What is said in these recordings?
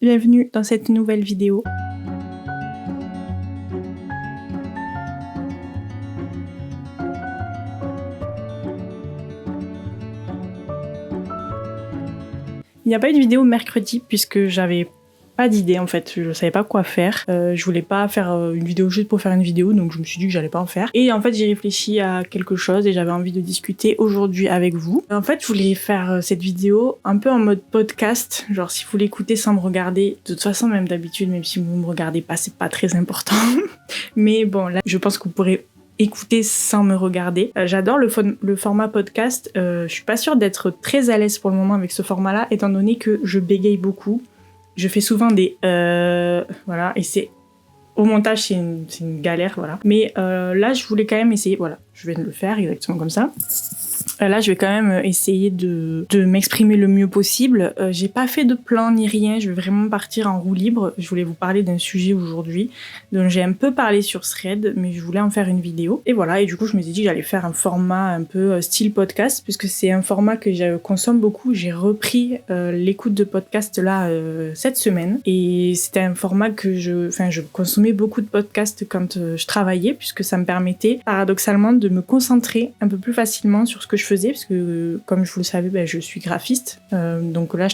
Bienvenue dans cette nouvelle vidéo. Il n'y a pas eu de vidéo mercredi puisque j'avais pas d'idée en fait, je savais pas quoi faire. Je voulais pas faire une vidéo juste pour faire une vidéo, donc je me suis dit que j'allais pas en faire. Et en fait j'ai réfléchi à quelque chose et j'avais envie de discuter aujourd'hui avec vous. En fait je voulais faire cette vidéo un peu en mode podcast, genre si vous l'écoutez sans me regarder, de toute façon même d'habitude, même si vous me regardez pas, c'est pas très important. Mais bon là je pense que vous pourrez écouter sans me regarder. J'adore le format podcast. Je suis pas sûre d'être très à l'aise pour le moment avec ce format-là, étant donné que je bégaye beaucoup. Je fais souvent des voilà, et c'est au montage c'est une galère, voilà. Mais là je voulais quand même essayer, voilà, je vais le faire exactement comme ça. Là, je vais quand même essayer de m'exprimer le mieux possible. J'ai pas fait de plan ni rien, je vais vraiment partir en roue libre. Je voulais vous parler d'un sujet aujourd'hui dont j'ai un peu parlé sur Thread, mais je voulais en faire une vidéo. Et voilà, et du coup, je me suis dit que j'allais faire un format un peu style podcast, puisque c'est un format que je consomme beaucoup. J'ai repris l'écoute de podcast là cette semaine, et c'était un format que je consommais beaucoup de podcasts quand je travaillais, puisque ça me permettait paradoxalement de me concentrer un peu plus facilement sur ce que je faisais, parce que comme je vous le savez, je suis graphiste, donc là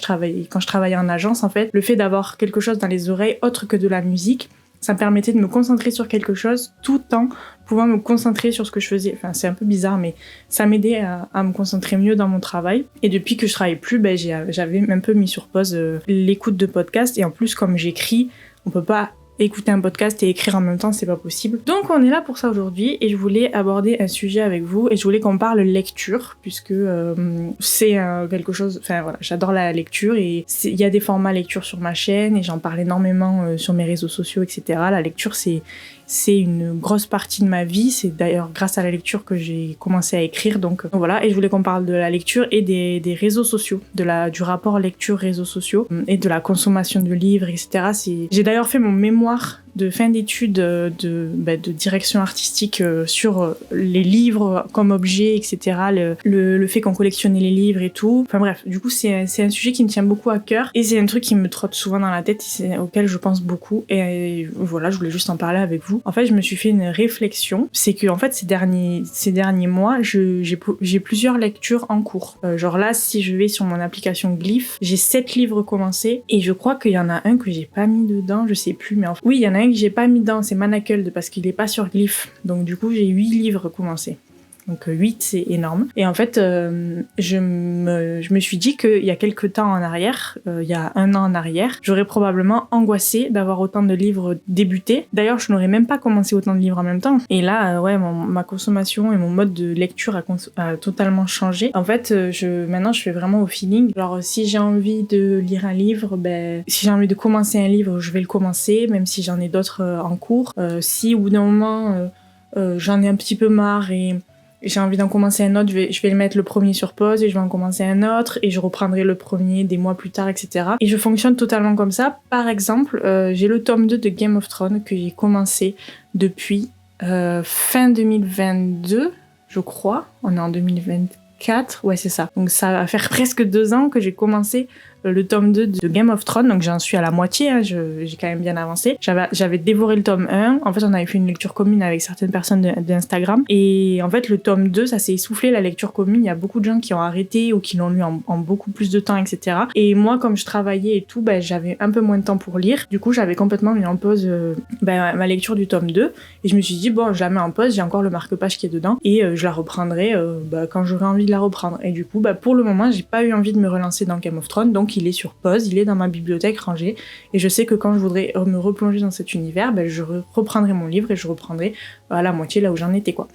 quand je travaillais en agence, en fait, le fait d'avoir quelque chose dans les oreilles autre que de la musique, ça me permettait de me concentrer sur quelque chose tout en pouvant me concentrer sur ce que je faisais. Enfin, c'est un peu bizarre, mais ça m'aidait à me concentrer mieux dans mon travail. Et depuis que je travaille plus, j'avais un peu mis sur pause l'écoute de podcast, et en plus comme j'écris, on peut pas écouter un podcast et écrire en même temps, c'est pas possible. Donc on est là pour ça aujourd'hui, et je voulais aborder un sujet avec vous, et je voulais qu'on parle lecture, puisque c'est quelque chose, enfin voilà, j'adore la lecture, et il y a des formats lecture sur ma chaîne, et j'en parle énormément sur mes réseaux sociaux, etc. La lecture, c'est une grosse partie de ma vie, c'est d'ailleurs grâce à la lecture que j'ai commencé à écrire, donc voilà, et je voulais qu'on parle de la lecture et des réseaux sociaux, du rapport lecture-réseaux sociaux, et de la consommation de livres, etc. J'ai d'ailleurs fait mon mémoire de fin d'études de direction artistique sur les livres comme objet, etc. Le fait qu'on collectionnait les livres et tout. Enfin bref, du coup c'est un sujet qui me tient beaucoup à cœur, et c'est un truc qui me trotte souvent dans la tête, auquel je pense beaucoup, et voilà, je voulais juste en parler avec vous. En fait, je me suis fait une réflexion, c'est que en fait ces derniers mois, j'ai plusieurs lectures en cours. Genre là, si je vais sur mon application Glyph, j'ai 7 livres commencés, et je crois qu'il y en a un que j'ai pas mis dedans, je sais plus, mais oui, il y en a un que j'ai pas mis dedans, c'est Manacle, parce qu'il est pas sur Glyph. Donc du coup, j'ai 8 livres commencés. Donc 8, c'est énorme. Et en fait, je me suis dit qu'il y a quelques temps en arrière, il y a 1 an en arrière, j'aurais probablement angoissé d'avoir autant de livres débutés. D'ailleurs, je n'aurais même pas commencé autant de livres en même temps. Et là, ma consommation et mon mode de lecture a totalement changé. En fait, maintenant, je fais vraiment au feeling. Alors, si j'ai envie de lire un livre, si j'ai envie de commencer un livre, je vais le commencer, même si j'en ai d'autres en cours. Si au bout d'un moment, j'en ai un petit peu marre et j'ai envie d'en commencer un autre, je vais le mettre le premier sur pause, et je vais en commencer un autre, et je reprendrai le premier des mois plus tard, etc. Et je fonctionne totalement comme ça. Par exemple, j'ai le tome 2 de Game of Thrones que j'ai commencé depuis fin 2022, je crois. On est en 2024, ouais c'est ça. Donc ça va faire presque 2 ans que j'ai commencé le tome 2 de Game of Thrones, donc j'en suis à la moitié, hein, j'ai quand même bien avancé. J'avais dévoré le tome 1, en fait on avait fait une lecture commune avec certaines personnes d'Instagram, et en fait le tome 2, ça s'est essoufflé, la lecture commune, il y a beaucoup de gens qui ont arrêté ou qui l'ont lu en beaucoup plus de temps, etc. Et moi, comme je travaillais et tout, j'avais un peu moins de temps pour lire, du coup j'avais complètement mis en pause ma lecture du tome 2, et je me suis dit, bon, je la mets en pause, j'ai encore le marque-page qui est dedans, et je la reprendrai quand j'aurai envie de la reprendre. Et du coup, pour le moment, j'ai pas eu envie de me relancer dans Game of Thrones, donc il est sur pause, il est dans ma bibliothèque rangé, et je sais que quand je voudrais me replonger dans cet univers, je reprendrai mon livre et je reprendrai à la moitié là où j'en étais, quoi.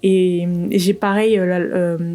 Et j'ai pareil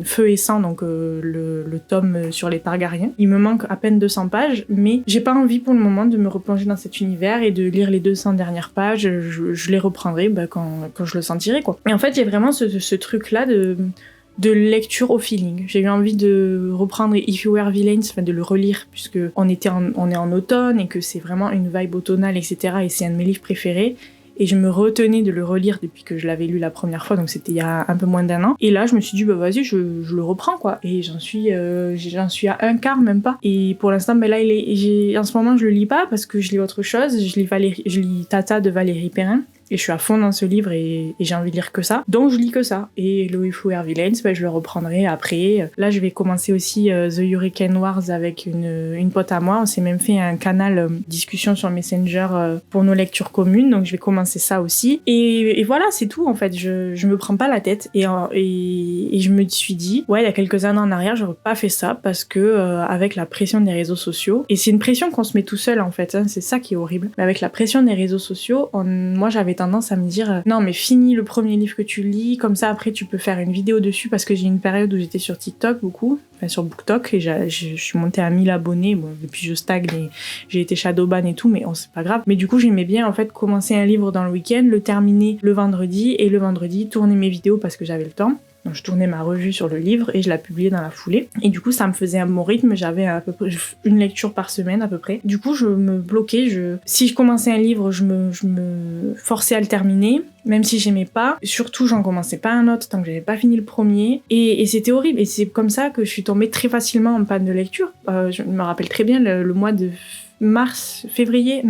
Feu et Sang, donc le tome sur les Targaryens. Il me manque à peine 200 pages, mais j'ai pas envie pour le moment de me replonger dans cet univers et de lire les 200 dernières pages. Je les reprendrai quand je le sentirai, quoi. Et en fait, j'ai vraiment ce truc-là de lecture au feeling. J'ai eu envie de reprendre If You Were Villains, de le relire, puisque on est en automne et que c'est vraiment une vibe automnale, etc. Et c'est un de mes livres préférés. et je me retenais de le relire depuis que je l'avais lu la première fois, donc c'était il y a un peu moins d'1 an. Et là, je me suis dit, bah vas-y, je le reprends, quoi. Et j'en suis à un quart, même pas. Et pour l'instant, ben là, en ce moment, je le lis pas parce que je lis autre chose. Je lis Tata de Valérie Perrin. Et je suis à fond dans ce livre et j'ai envie de lire que ça. Donc je lis que ça. Et Louis Fouer Villains, ben, je le reprendrai après. Là, je vais commencer aussi The Hurricane Wars avec une pote à moi. On s'est même fait un canal discussion sur Messenger pour nos lectures communes. Donc je vais commencer ça aussi. Et voilà, c'est tout en fait. Je me prends pas la tête. Et je me suis dit, ouais, il y a quelques années en arrière, j'aurais pas fait ça parce que avec la pression des réseaux sociaux, et c'est une pression qu'on se met tout seul en fait, hein, c'est ça qui est horrible. Mais avec la pression des réseaux sociaux, moi j'avais tendance à me dire non mais finis le premier livre que tu lis, comme ça après tu peux faire une vidéo dessus, parce que j'ai une période où j'étais sur TikTok beaucoup, enfin sur BookTok, et je suis montée à 1000 abonnés, bon depuis je stagne et j'ai été shadowban et tout, mais c'est pas grave. Mais du coup j'aimais bien en fait commencer un livre dans le week-end, le terminer le vendredi, et le vendredi tourner mes vidéos parce que j'avais le temps. Donc je tournais ma revue sur le livre et je la publiais dans la foulée. Et du coup, ça me faisait un bon rythme. J'avais à peu près une lecture par semaine à peu près. Du coup, je me bloquais. Si je commençais un livre, je me forçais à le terminer, même si j'aimais pas. Surtout, j'en commençais pas un autre tant que j'avais pas fini le premier. Et c'était horrible. Et c'est comme ça que je suis tombée très facilement en panne de lecture. Je me rappelle très bien le mois de février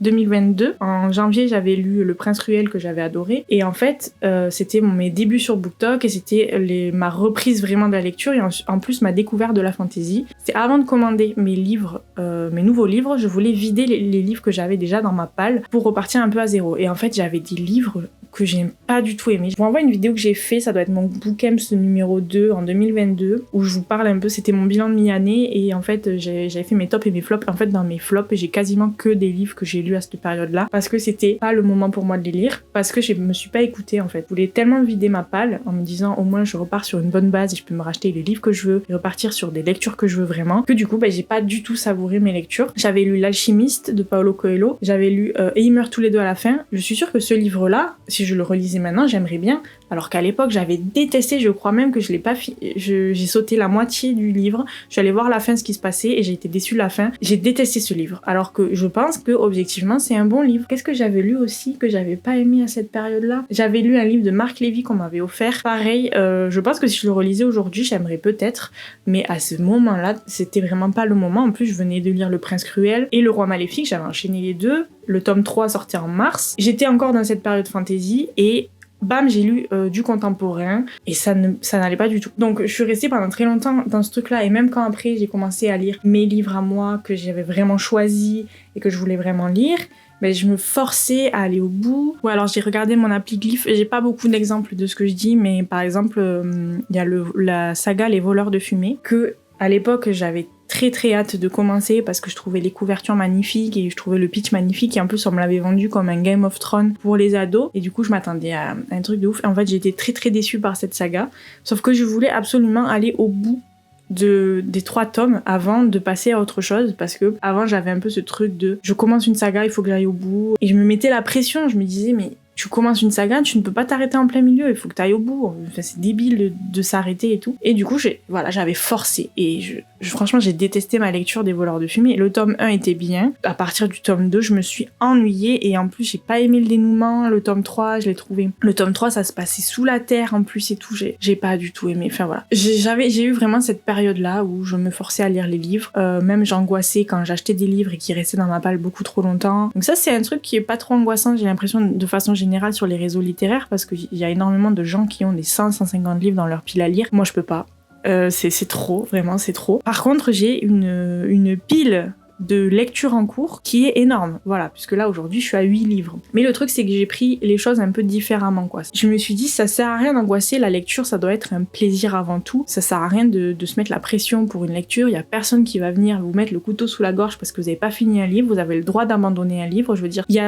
2022. En janvier, j'avais lu Le Prince Cruel que j'avais adoré. Et en fait, c'était mes débuts sur BookTok et c'était ma reprise vraiment de la lecture et en plus ma découverte de la fantasy. C'est avant de commander mes nouveaux livres, je voulais vider les livres que j'avais déjà dans ma palle pour repartir un peu à zéro. Et en fait, j'avais des livres que j'ai pas du tout aimé. Je vous envoie une vidéo que j'ai fait, ça doit être mon Bookems numéro 2 en 2022, où je vous parle un peu, c'était mon bilan de mi-année, et en fait j'avais fait mes tops et mes flops. En fait dans mes flops, j'ai quasiment que des livres que j'ai lus à cette période-là, parce que c'était pas le moment pour moi de les lire, parce que je me suis pas écoutée en fait. Je voulais tellement vider ma palle en me disant au moins je repars sur une bonne base et je peux me racheter les livres que je veux, et repartir sur des lectures que je veux vraiment, que du coup j'ai pas du tout savouré mes lectures. J'avais lu L'Alchimiste de Paulo Coelho, j'avais lu Et ils meurent tous les deux à la fin. Je suis sûre que ce livre-là, si je le relisais maintenant, j'aimerais bien, alors qu'à l'époque j'avais détesté, je crois même que je l'ai pas j'ai sauté la moitié du livre, je suis allée voir la fin, ce qui se passait, et j'ai été déçue de la fin. J'ai détesté ce livre, alors que je pense que objectivement c'est un bon livre. Qu'est-ce que j'avais lu aussi que j'avais pas aimé à cette période-là? J'avais lu un livre de Marc Lévy qu'on m'avait offert, pareil, je pense que si je le relisais aujourd'hui j'aimerais peut-être, mais à ce moment-là c'était vraiment pas le moment. En plus je venais de lire Le Prince Cruel et Le Roi Maléfique, j'avais enchaîné les deux. Le tome 3 sortait en mars, j'étais encore dans cette période fantasy et bam, j'ai lu du contemporain et ça n'allait pas du tout. Donc je suis restée pendant très longtemps dans ce truc-là, et même quand après j'ai commencé à lire mes livres à moi que j'avais vraiment choisi et que je voulais vraiment lire, mais je me forçais à aller au bout. Ou alors j'ai regardé mon appli Glyph, j'ai pas beaucoup d'exemples de ce que je dis, mais par exemple il y a la saga Les Voleurs de Fumée, que à l'époque j'avais très très hâte de commencer parce que je trouvais les couvertures magnifiques et je trouvais le pitch magnifique, et en plus on me l'avait vendu comme un Game of Thrones pour les ados, et du coup je m'attendais à un truc de ouf. Et en fait j'ai été très très déçue par cette saga, sauf que je voulais absolument aller au bout des 3 tomes avant de passer à autre chose, parce que avant j'avais un peu ce truc de je commence une saga, il faut que j'aille au bout, et je me mettais la pression, je me disais mais tu commences une saga, tu ne peux pas t'arrêter en plein milieu, il faut que tu ailles au bout, enfin, c'est débile de s'arrêter et tout. Et du coup j'avais forcé, et franchement j'ai détesté ma lecture des Voleurs de Fumée. Le tome 1 était bien, à partir du tome 2 je me suis ennuyée, et en plus j'ai pas aimé le dénouement. Le tome 3 je l'ai trouvé, le tome 3 ça se passait sous la terre en plus et tout, j'ai pas du tout aimé. Enfin voilà, j'ai eu vraiment cette période là où je me forçais à lire les livres, même j'angoissais quand j'achetais des livres et qui restaient dans ma palle beaucoup trop longtemps. Donc ça c'est un truc qui est pas trop angoissant, j'ai l'impression, de façon générale sur les réseaux littéraires, parce qu'il y a énormément de gens qui ont des 100-150 livres dans leur pile à lire. Moi je peux pas, c'est trop, vraiment c'est trop. Par contre j'ai une pile de lecture en cours qui est énorme, voilà, puisque là aujourd'hui je suis à 8 livres. Mais le truc c'est que j'ai pris les choses un peu différemment quoi. Je me suis dit ça sert à rien d'angoisser, la lecture ça doit être un plaisir avant tout, ça sert à rien de se mettre la pression pour une lecture, il y a personne qui va venir vous mettre le couteau sous la gorge parce que vous avez pas fini un livre, vous avez le droit d'abandonner un livre. Je veux dire, il y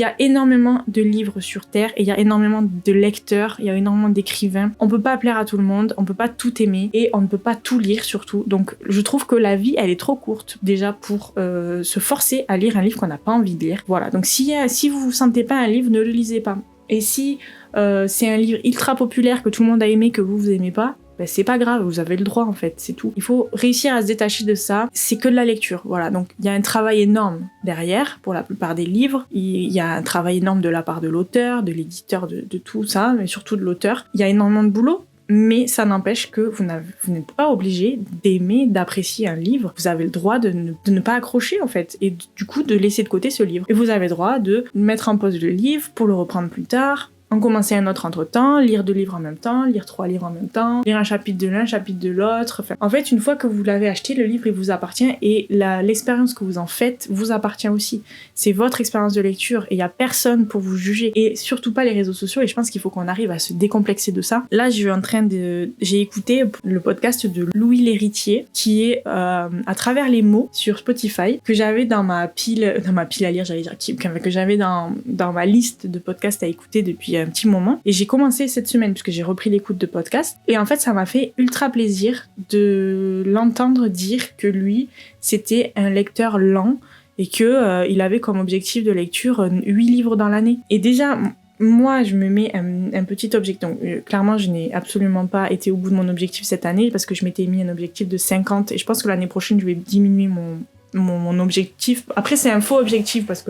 a énormément de livres sur terre et il y a énormément de lecteurs, il y a énormément d'écrivains, on peut pas plaire à tout le monde, on peut pas tout aimer et on ne peut pas tout lire surtout. Donc je trouve que la vie elle est trop courte déjà pour se forcer à lire un livre qu'on n'a pas envie de lire. Voilà, donc si vous sentez pas un livre, ne le lisez pas. Et si c'est un livre ultra populaire que tout le monde a aimé, que vous aimez pas, ben c'est pas grave, vous avez le droit en fait, c'est tout. Il faut réussir à se détacher de ça, c'est que de la lecture, voilà. Donc il y a un travail énorme derrière, pour la plupart des livres, il y a un travail énorme de la part de l'auteur, de l'éditeur, de tout ça, mais surtout de l'auteur. Il y a énormément de boulot, mais ça n'empêche que vous n'êtes pas obligé d'aimer, d'apprécier un livre. Vous avez le droit de ne pas accrocher en fait, et du coup de laisser de côté ce livre. Et vous avez le droit de mettre en pause le livre pour le reprendre plus tard, en commencer un autre entre-temps, lire 2 livres en même temps, lire 3 livres en même temps, lire un chapitre de l'un, un chapitre de l'autre. Enfin, en fait, une fois que vous l'avez acheté, le livre il vous appartient et l'expérience que vous en faites vous appartient aussi. C'est votre expérience de lecture et il y a personne pour vous juger et surtout pas les réseaux sociaux et je pense qu'il faut qu'on arrive à se décomplexer de ça. Là, j'ai écouté le podcast de Louis L'Héritier qui est à travers les mots sur Spotify que j'avais dans ma pile à lire, j'allais dire que j'avais dans ma liste de podcasts à écouter depuis un petit moment et j'ai commencé cette semaine puisque j'ai repris l'écoute de podcast et en fait ça m'a fait ultra plaisir de l'entendre dire que lui c'était un lecteur lent et que il avait comme objectif de lecture 8 livres dans l'année. Et déjà moi je me mets un petit objectif, donc clairement je n'ai absolument pas été au bout de mon objectif cette année parce que je m'étais mis un objectif de 50 et je pense que l'année prochaine je vais diminuer mon objectif. Après c'est un faux objectif parce que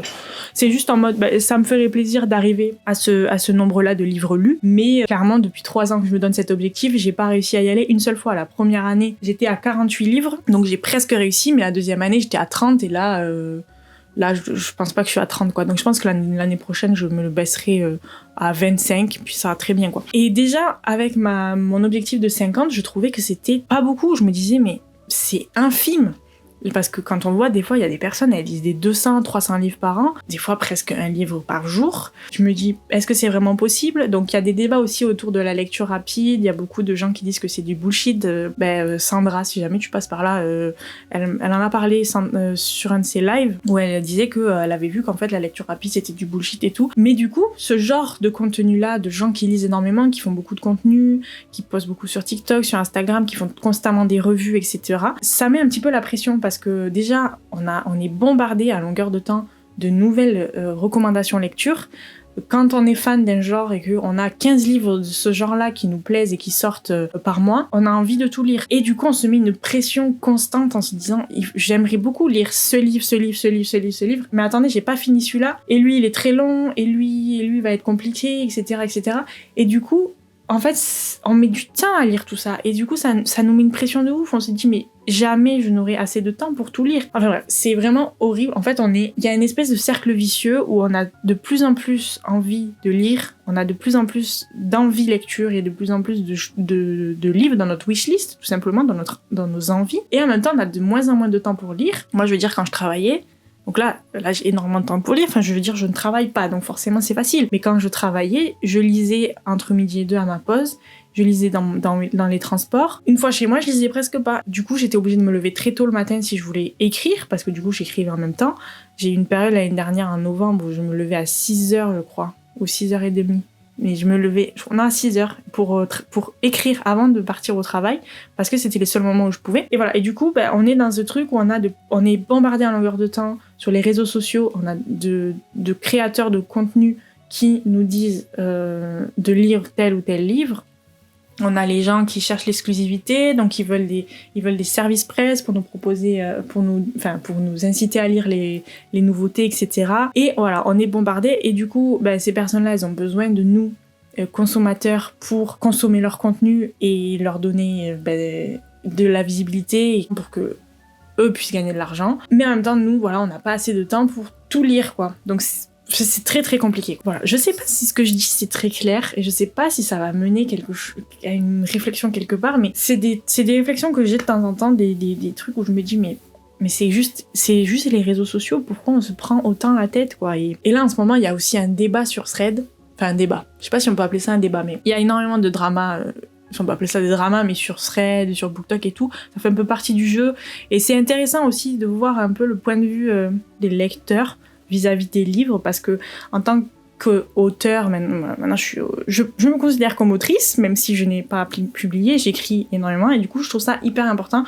c'est juste en mode ça me ferait plaisir d'arriver à ce nombre-là de livres lus, mais clairement depuis 3 ans que je me donne cet objectif, j'ai pas réussi à y aller une seule fois. La première année j'étais à 48 livres, donc j'ai presque réussi, mais la deuxième année j'étais à 30 et là je pense pas que je suis à 30 quoi, donc je pense que l'année prochaine je me le baisserai à 25 puis ça va très bien quoi. Et déjà avec mon objectif de 50 je trouvais que c'était pas beaucoup, je me disais mais c'est infime. Parce que quand on voit, des fois, il y a des personnes, elles lisent des 200, 300 livres par an, des fois presque un livre par jour. Je me dis, est-ce que c'est vraiment possible ? Donc il y a des débats aussi autour de la lecture rapide, il y a beaucoup de gens qui disent que c'est du bullshit. Sandra, si jamais tu passes par là, elle en a parlé sur un de ses lives, où elle disait qu'elle avait vu qu'en fait la lecture rapide c'était du bullshit et tout. Mais du coup, ce genre de contenu-là, de gens qui lisent énormément, qui font beaucoup de contenu, qui postent beaucoup sur TikTok, sur Instagram, qui font constamment des revues, etc., ça met un petit peu la pression parce que déjà, on est bombardé à longueur de temps de nouvelles recommandations lecture. Quand on est fan d'un genre et qu'on a 15 livres de ce genre-là qui nous plaisent et qui sortent par mois, on a envie de tout lire. Et du coup, on se met une pression constante en se disant « J'aimerais beaucoup lire ce livre, mais attendez, j'ai pas fini celui-là, et lui, il est très long, et lui va être compliqué, etc. etc. » Et du coup, en fait, on met du temps à lire tout ça. Et du coup, ça nous met une pression de ouf. On se dit, mais jamais je n'aurai assez de temps pour tout lire. Enfin bref, c'est vraiment horrible. En fait, il y a une espèce de cercle vicieux où on a de plus en plus envie de lire. On a de plus en plus d'envie lecture et de plus en plus de livres dans notre wishlist, tout simplement, dans nos envies. Et en même temps, on a de moins en moins de temps pour lire. Moi, je veux dire, quand je travaillais, donc là, j'ai énormément de temps pour lire. Enfin, je veux dire, je ne travaille pas, donc forcément, c'est facile. Mais quand je travaillais, je lisais entre midi et 2 à ma pause. Je lisais dans les transports. Une fois chez moi, je lisais presque pas. Du coup, j'étais obligée de me lever très tôt le matin si je voulais écrire, parce que du coup, j'écrivais en même temps. J'ai eu une période l'année dernière, en novembre, où je me levais à 6h, je crois, ou 6h30. Mais je me levais, à 6h pour écrire avant de partir au travail, parce que c'était les seuls moments où je pouvais. Et voilà. Et du coup, on est dans ce truc où on est bombardé à longueur de temps sur les réseaux sociaux. On a de créateurs de contenu qui nous disent de lire tel ou tel livre. On a les gens qui cherchent l'exclusivité, donc ils veulent des services presse pour nous proposer, pour nous inciter à lire les nouveautés, etc. Et voilà, on est bombardé et du coup, ces personnes-là, elles ont besoin de nous, consommateurs, pour consommer leur contenu et leur donner de la visibilité pour que eux puissent gagner de l'argent. Mais en même temps, nous, voilà, on n'a pas assez de temps pour tout lire, quoi. Donc c'est très très compliqué. Voilà, je sais pas si ce que je dis c'est très clair et je sais pas si ça va mener à une réflexion quelque part, mais c'est des réflexions que j'ai de temps en temps, des trucs où je me dis mais c'est juste les réseaux sociaux, pourquoi on se prend autant la tête quoi. Et là en ce moment il y a aussi un débat sur Thread, enfin un débat, je sais pas si on peut appeler ça un débat, mais il y a énormément de drama, si on peut appeler ça des dramas, mais sur Thread, sur BookTok et tout, ça fait un peu partie du jeu et c'est intéressant aussi de voir un peu le point de vue des lecteurs vis-à-vis des livres, parce que en tant qu'auteur, maintenant je me considère comme autrice, même si je n'ai pas publié, j'écris énormément, et du coup je trouve ça hyper important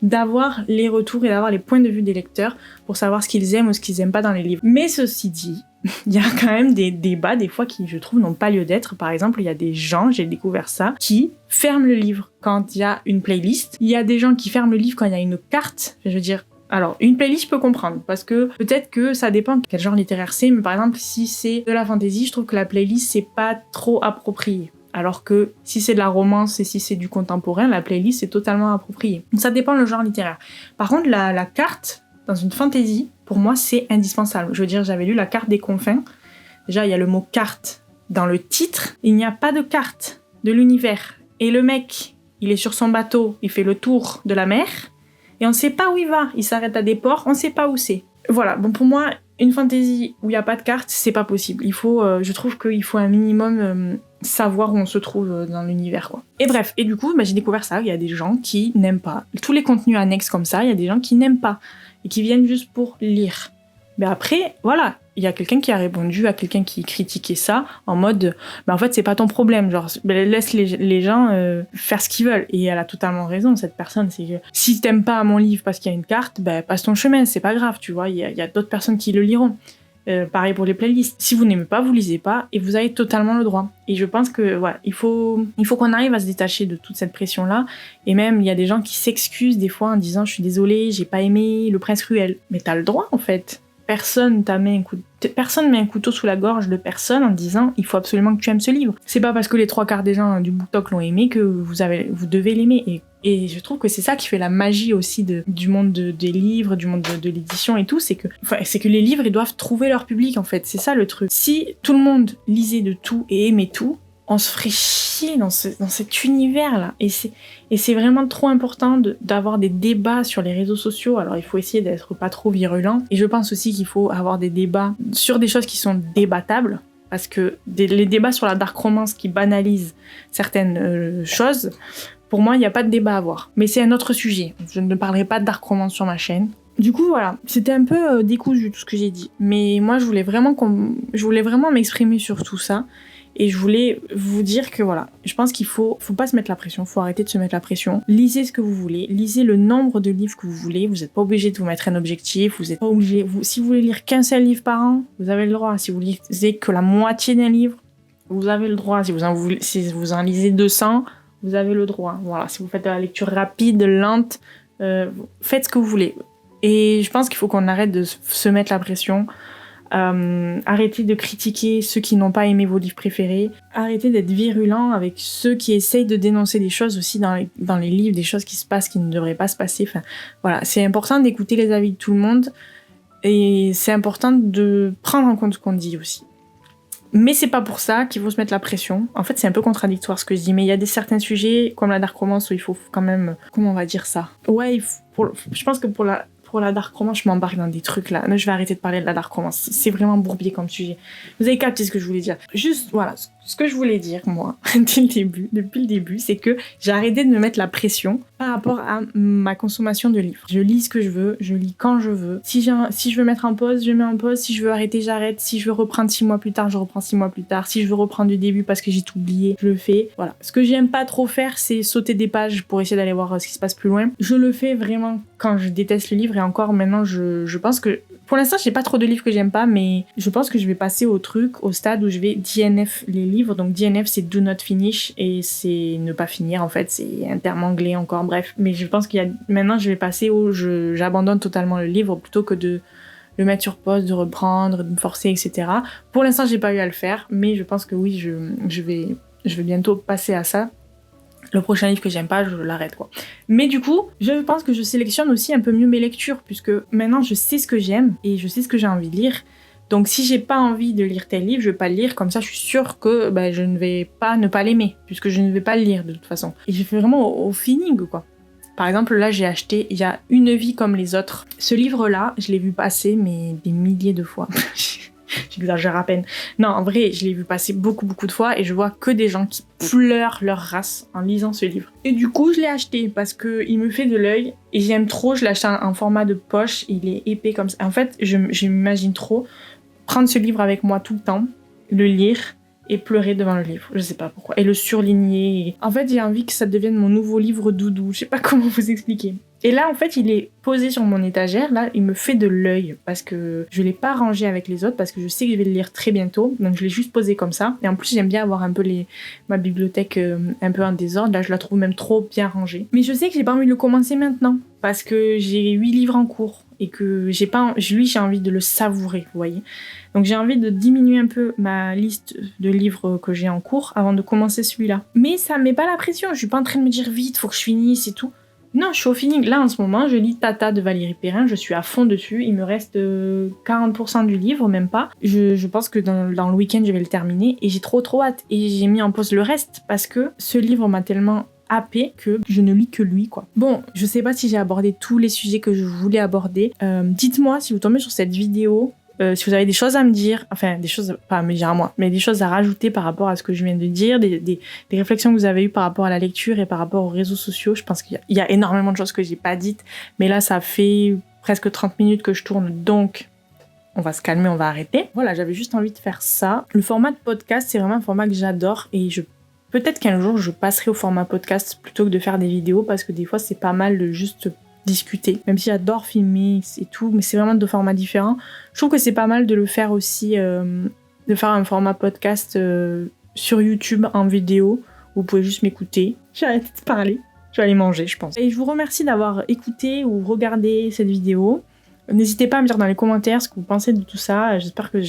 d'avoir les retours et d'avoir les points de vue des lecteurs pour savoir ce qu'ils aiment ou ce qu'ils aiment pas dans les livres. Mais ceci dit, il y a quand même des débats des fois qui, je trouve, n'ont pas lieu d'être. Par exemple, il y a des gens, j'ai découvert ça, qui ferment le livre quand il y a une playlist. Il y a des gens qui ferment le livre quand il y a une carte. Je veux dire, alors, une playlist, je peux comprendre, parce que peut-être que ça dépend de quel genre littéraire c'est, mais par exemple, si c'est de la fantasy, je trouve que la playlist, c'est pas trop approprié. Alors que si c'est de la romance et si c'est du contemporain, la playlist, c'est totalement approprié. Donc ça dépend le genre littéraire. Par contre, la carte, dans une fantasy, pour moi, c'est indispensable. Je veux dire, j'avais lu La Carte des Confins. Déjà, il y a le mot carte dans le titre. Il n'y a pas de carte de l'univers. Et le mec, il est sur son bateau, il fait le tour de la mer, et on ne sait pas où il va. Il s'arrête à des ports, on ne sait pas où c'est. Voilà, bon pour moi, une fantasy où il n'y a pas de carte, c'est pas possible. Il faut, je trouve qu'il faut un minimum savoir où on se trouve dans l'univers, quoi. Et bref, et du coup, j'ai découvert ça. Il y a des gens qui n'aiment pas. Tous les contenus annexes comme ça, il y a des gens qui n'aiment pas et qui viennent juste pour lire. Mais après, voilà, il y a quelqu'un qui a répondu à quelqu'un qui critiquait ça en mode en fait c'est pas ton problème, genre laisse les gens faire ce qu'ils veulent. Et elle a totalement raison, cette personne. C'est que si t'aimes pas mon livre parce qu'il y a une carte, passe ton chemin, c'est pas grave, tu vois, il y a d'autres personnes qui le liront. Pareil pour les playlists. Si vous n'aimez pas, vous lisez pas et vous avez totalement le droit. Et je pense que voilà, il faut qu'on arrive à se détacher de toute cette pression-là. Et même, il y a des gens qui s'excusent des fois en disant je suis désolée, j'ai pas aimé Le Prince Cruel. Mais t'as le droit en fait. Personne met un couteau sous la gorge de personne en disant il faut absolument que tu aimes ce livre. C'est pas parce que les 3/4 des gens du BookTok l'ont aimé que vous devez l'aimer. Et je trouve que c'est ça qui fait la magie aussi du monde des livres, du monde de l'édition et tout, c'est que les livres ils doivent trouver leur public en fait. C'est ça le truc. Si tout le monde lisait de tout et aimait tout, on se ferait chier dans cet univers-là. Et c'est vraiment trop important d'avoir des débats sur les réseaux sociaux. Alors, il faut essayer d'être pas trop virulent. Et je pense aussi qu'il faut avoir des débats sur des choses qui sont débattables. Parce que les débats sur la dark romance qui banalisent certaines choses, pour moi, il n'y a pas de débat à avoir. Mais c'est un autre sujet. Je ne parlerai pas de dark romance sur ma chaîne. Du coup, voilà, c'était un peu décousu tout ce que j'ai dit. Mais moi, je voulais vraiment m'exprimer sur tout ça. Et je voulais vous dire que voilà, je pense qu'il faut pas se mettre la pression, faut arrêter de se mettre la pression. Lisez ce que vous voulez, lisez le nombre de livres que vous voulez, vous n'êtes pas obligé de vous mettre un objectif, vous n'êtes pas obligé, si vous voulez lire qu'un seul livre par an, vous avez le droit. Si vous lisez que la moitié d'un livre, vous avez le droit. Si vous en lisez 200, vous avez le droit. Voilà, si vous faites de la lecture rapide, lente, faites ce que vous voulez. Et je pense qu'il faut qu'on arrête de se mettre la pression. Arrêtez de critiquer ceux qui n'ont pas aimé vos livres préférés, arrêtez d'être virulent avec ceux qui essayent de dénoncer des choses aussi dans les livres, des choses qui se passent qui ne devraient pas se passer. Enfin, voilà, c'est important d'écouter les avis de tout le monde et c'est important de prendre en compte ce qu'on dit aussi. Mais c'est pas pour ça qu'il faut se mettre la pression. En fait, c'est un peu contradictoire ce que je dis, mais il y a certains sujets comme la dark romance où il faut quand même, comment on va dire ça ? Ouais, je pense que pour la dark romance, je m'embarque dans des trucs là. Je vais arrêter de parler de la dark romance. C'est vraiment bourbier comme sujet. Vous avez capté ce que je voulais dire. Juste, voilà, ce que je voulais dire, moi, depuis le début, c'est que j'ai arrêté de me mettre la pression par rapport à ma consommation de livres. Je lis ce que je veux, je lis quand je veux. Si je veux mettre en pause, je mets en pause. Si je veux arrêter, j'arrête. Si je veux reprendre 6 mois plus tard, je reprends 6 mois plus tard. Si je veux reprendre du début parce que j'ai tout oublié, je le fais. Voilà. Ce que j'aime pas trop faire, c'est sauter des pages pour essayer d'aller voir ce qui se passe plus loin. Je le fais vraiment quand je déteste le livre et encore maintenant, je pense que pour l'instant, j'ai pas trop de livres que j'aime pas, mais je pense que je vais passer au stade où je vais DNF les livres. Donc DNF, c'est Do Not Finish et c'est ne pas finir en fait, c'est un terme anglais encore, bref. Mais je pense maintenant, je vais passer où j'abandonne totalement le livre plutôt que de le mettre sur pause, de reprendre, de me forcer, etc. Pour l'instant, j'ai pas eu à le faire, mais je pense que oui, je vais bientôt passer à ça. Le prochain livre que j'aime pas, je l'arrête quoi. Mais du coup, je pense que je sélectionne aussi un peu mieux mes lectures, puisque maintenant je sais ce que j'aime et je sais ce que j'ai envie de lire. Donc si j'ai pas envie de lire tel livre, je vais pas le lire, comme ça je suis sûre que je ne vais pas ne pas l'aimer, puisque je ne vais pas le lire de toute façon. Et je fais vraiment au feeling quoi. Par exemple, là j'ai acheté Il y a une vie comme les autres. Ce livre-là, je l'ai vu passer mais des milliers de fois. J'exagère à peine. Non, en vrai, je l'ai vu passer beaucoup de fois et je vois que des gens qui pleurent leur race en lisant ce livre. Et du coup, je l'ai acheté parce qu'il me fait de l'œil et j'aime trop. Je l'ai acheté en format de poche, il est épais comme ça. En fait, je m'imagine trop prendre ce livre avec moi tout le temps, le lire et pleurer devant le livre. Je sais pas pourquoi. Et le surligner. En fait, j'ai envie que ça devienne mon nouveau livre doudou. Je sais pas comment vous expliquer. Et là, en fait, il est posé sur mon étagère. Là, il me fait de l'œil parce que je l'ai pas rangé avec les autres parce que je sais que je vais le lire très bientôt. Donc, je l'ai juste posé comme ça. Et en plus, j'aime bien avoir un peu ma bibliothèque un peu en désordre. Là, je la trouve même trop bien rangée. Mais je sais que j'ai pas envie de le commencer maintenant parce que j'ai 8 livres en cours et que j'ai envie de le savourer, vous voyez. Donc, j'ai envie de diminuer un peu ma liste de livres que j'ai en cours avant de commencer celui-là. Mais ça me met pas la pression. Je suis pas en train de me dire vite, faut que je finisse et tout. Non, je suis au feeling. Là, en ce moment, je lis Tata de Valérie Perrin. Je suis à fond dessus. Il me reste 40% du livre, même pas. Je pense que dans le week-end, je vais le terminer. Et j'ai trop hâte. Et j'ai mis en pause le reste parce que ce livre m'a tellement happé que je ne lis que lui, quoi. Bon, je sais pas si j'ai abordé tous les sujets que je voulais aborder. Dites-moi si vous tombez sur cette vidéo. Si vous avez des choses à me dire, enfin des choses, pas à me dire à moi, mais des choses à rajouter par rapport à ce que je viens de dire, des réflexions que vous avez eues par rapport à la lecture et par rapport aux réseaux sociaux, je pense qu'il y a énormément de choses que j'ai pas dites, mais là ça fait presque 30 minutes que je tourne, donc on va se calmer, on va arrêter. Voilà, j'avais juste envie de faire ça. Le format de podcast, c'est vraiment un format que j'adore et peut-être qu'un jour je passerai au format podcast plutôt que de faire des vidéos parce que des fois c'est pas mal de juste discuter, même si j'adore filmer et tout, mais c'est vraiment deux formats différents. Je trouve que c'est pas mal de le faire aussi, de faire un format podcast sur YouTube en vidéo, où vous pouvez juste m'écouter. J'ai arrêté de parler, je vais aller manger, je pense. Et je vous remercie d'avoir écouté ou regardé cette vidéo. N'hésitez pas à me dire dans les commentaires ce que vous pensez de tout ça. J'espère que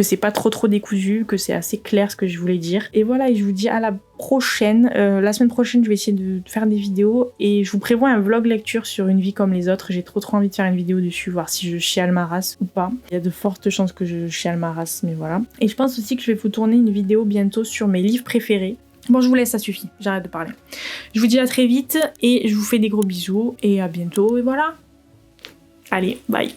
c'est pas trop décousu, que c'est assez clair ce que je voulais dire. Et voilà, et je vous dis à la prochaine. La semaine prochaine, je vais essayer de faire des vidéos et je vous prévois un vlog lecture sur Une vie comme les autres. J'ai trop envie de faire une vidéo dessus, voir si je chiale ma race ou pas. Il y a de fortes chances que je chiale ma race, mais voilà. Et je pense aussi que je vais vous tourner une vidéo bientôt sur mes livres préférés. Bon, je vous laisse, ça suffit, j'arrête de parler. Je vous dis à très vite et je vous fais des gros bisous et à bientôt et voilà. Allez, bye.